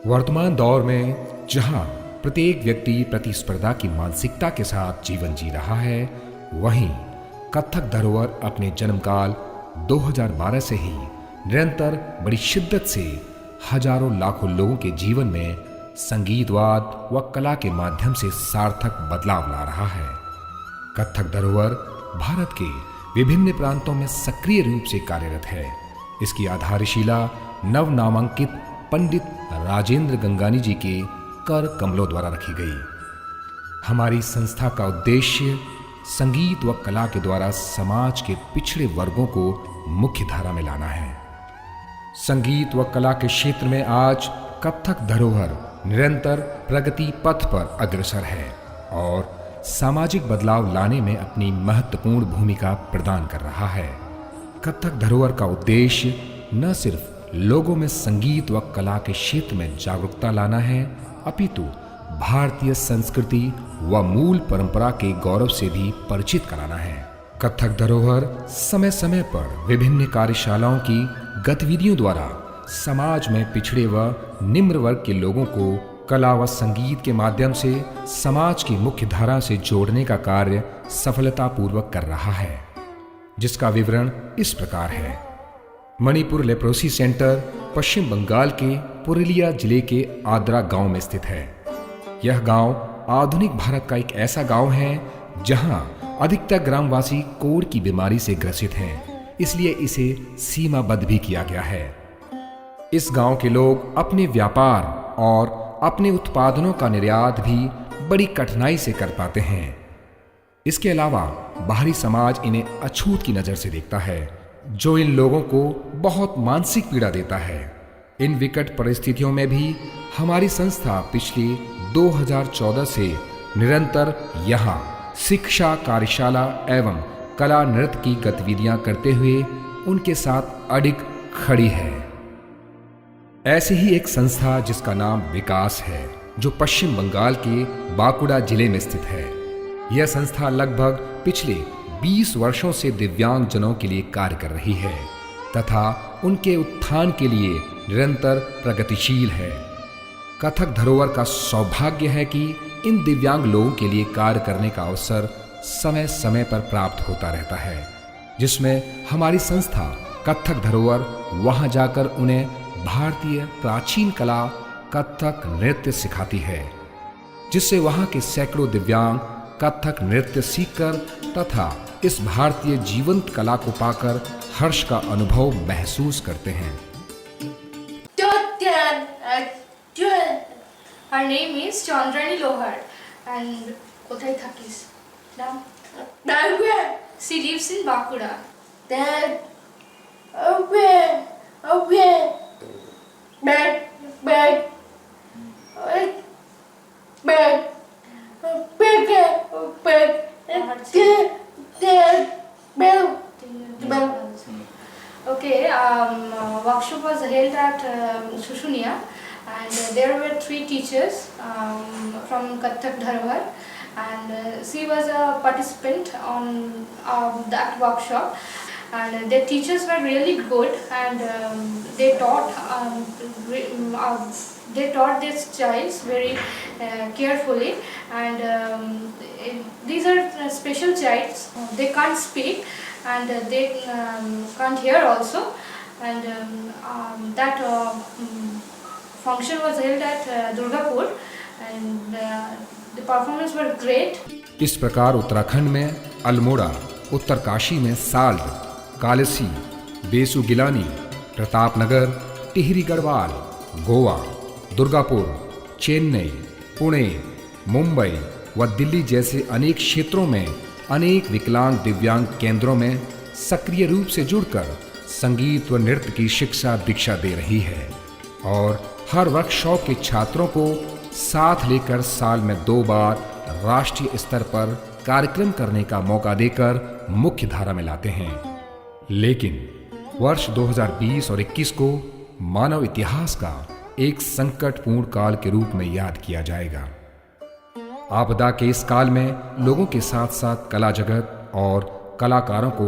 वर्तमान दौर में जहां प्रत्येक व्यक्ति प्रतिस्पर्धा की मानसिकता के साथ जीवन जी रहा है, वहीं कथक धरोहर अपने जन्मकाल 2012 से ही निरंतर बड़ी शिद्दत से हजारों लाखों लोगों के जीवन में संगीतवाद व कला के माध्यम से सार्थक बदलाव ला रहा है। कथक धरोहर भारत के विभिन्न प्रांतों में सक्रिय रूप से कार्यरत है। इसकी आधारशिला नव नामांकित पंडित राजेंद्र गंगानी जी के कर कमलों द्वारा रखी गई। हमारी संस्था का उद्देश्य संगीत व कला के द्वारा समाज के पिछड़े वर्गों को मुख्य धारा में लाना है। संगीत व कला के क्षेत्र में आज कथक धरोहर निरंतर प्रगति पथ पर अग्रसर है और सामाजिक बदलाव लाने में अपनी महत्वपूर्ण भूमिका प्रदान कर रहा है। कथक धरोहर का उद्देश्य न सिर्फ लोगों में संगीत व कला के क्षेत्र में जागरूकता लाना है, अपितु भारतीय संस्कृति व मूल परंपरा के गौरव से भी परिचित कराना है। कथक धरोहर समय समय पर विभिन्न कार्यशालाओं की गतिविधियों द्वारा समाज में पिछड़े व निम्न वर्ग के लोगों को कला व संगीत के माध्यम से समाज की मुख्य धारा से जोड़ने का कार्य सफलतापूर्वक कर रहा है, जिसका विवरण इस प्रकार है। मणिपुर लेप्रोसी सेंटर पश्चिम बंगाल के पुरुलिया जिले के आद्रा गांव में स्थित है। यह गांव आधुनिक भारत का एक ऐसा गांव है जहां अधिकतर ग्रामवासी कोढ़ की बीमारी से ग्रसित हैं, इसलिए इसे सीमाबद्ध भी किया गया है। इस गांव के लोग अपने व्यापार और अपने उत्पादनों का निर्यात भी बड़ी कठिनाई से कर पाते हैं। इसके अलावा बाहरी समाज इन्हें अछूत की नजर से देखता है, जो इन लोगों को बहुत मानसिक पीड़ा देता है। इन विकट परिस्थितियों में भी हमारी संस्था पिछले 2014 से निरंतर यहाँ शिक्षा कार्यशाला एवं कला नृत्य की गतिविधियां करते हुए उनके साथ अडिग खड़ी है। ऐसी ही एक संस्था जिसका नाम विकास है, जो पश्चिम बंगाल के बांकुड़ा जिले में स्थित है। यह संस्था लगभग पिछले 20 वर्षों से दिव्यांग जनों के लिए कार्य कर रही है तथा उनके उत्थान के लिए निरंतर प्रगतिशील है। कथक धरोहर का सौभाग्य है कि इन दिव्यांग लोगों के लिए कार्य करने का अवसर समय समय पर प्राप्त होता रहता है, जिसमें हमारी संस्था कथक धरोहर वहां जाकर उन्हें भारतीय प्राचीन कला कथक नृत्य सिखाती है, जिससे वहां के सैकड़ों दिव्यांग कथक नृत्य सीखकर तथा इस भारतीय जीवंत कला को पाकर हर्ष का अनुभव महसूस करते हैं। Her name is Chandrani Lohar and কোথায় থাকিস? নাম? She lives in Bankura. Dad. Okay, workshop was held at Shushunia, and there were 3 teachers from Kthak Dharohar, and she was a participant on that workshop, and their teachers were really good, and they taught these child very carefully, and these are special childs. They can't speak and they can't hear also, and that function was held at Durgapur, and the performance were great. इस प्रकार उत्तराखंड में अल्मोड़ा, उत्तरकाशी में salt, Kalsi, Bisu Gilani, Pratapnagar, Tehri Garhwal, Goa, Durgapur, Chennai, Pune, Mumbai व दिल्ली जैसे अनेक क्षेत्रों में अनेक विकलांग दिव्यांग केंद्रों में सक्रिय रूप से जुड़कर संगीत व नृत्य की शिक्षा दीक्षा दे रही है और हर वर्कशॉप के छात्रों को साथ लेकर साल में 2 बार राष्ट्रीय स्तर पर कार्यक्रम करने का मौका देकर मुख्य धारा में लाते हैं। लेकिन वर्ष 2020 और 21 को मानव इतिहास का एक संकटपूर्ण काल के रूप में याद किया जाएगा। आपदा के इस काल में लोगों के साथ साथ कला जगत और कलाकारों को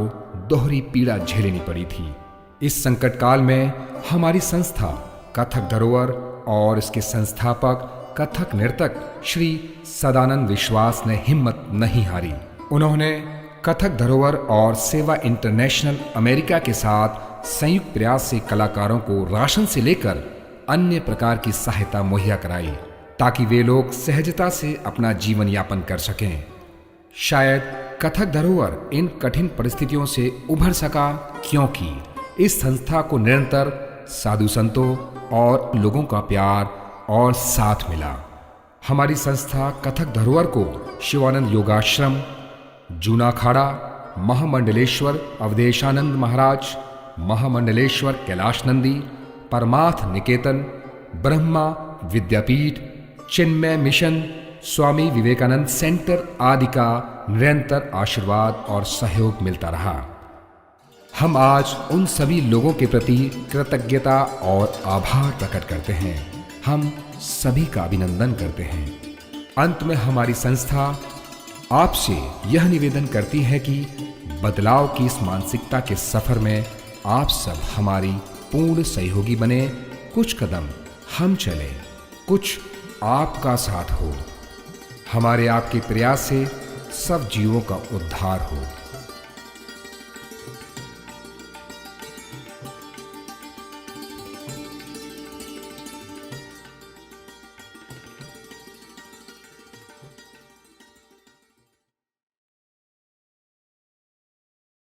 दोहरी पीड़ा झेलनी पड़ी थी। इस संकट काल में हमारी संस्था कथक धरोहर और इसके संस्थापक कथक नर्तक श्री सदानंद विश्वास ने हिम्मत नहीं हारी। उन्होंने कथक धरोहर और सेवा इंटरनेशनल अमेरिका के साथ संयुक्त प्रयास से कलाकारों को राशन से लेकर अन्य प्रकार की सहायता मुहैया कराई ताकि वे लोग सहजता से अपना जीवन यापन कर सकें। शायद कथक धरोहर इन कठिन परिस्थितियों से उभर सका क्योंकि इस संस्था को निरंतर साधु संतों और लोगों का प्यार और साथ मिला। हमारी संस्था कथक धरोहर को शिवानंद योगाश्रम, जूनाखाड़ा, महामंडलेश्वर अवधेशानंद महाराज, महामंडलेश्वर कैलाश नंदी, परमार्थ निकेतन, ब्रह्मा विद्यापीठ, चिन्मय मिशन, स्वामी विवेकानंद सेंटर आदि का निरंतर आशीर्वाद और सहयोग मिलता रहा। हम आज उन सभी लोगों के प्रति कृतज्ञता और आभार प्रकट करते हैं। हम सभी का अभिनंदन करते हैं। अंत में हमारी संस्था आपसे यह निवेदन करती है कि बदलाव की इस मानसिकता के सफर में आप सब हमारी पूर्ण सहयोगी बने। कुछ कदम हम चलें, कुछ आपका साथ हो। हमारे आपके प्रयास से सब जीवों का उद्धार हो।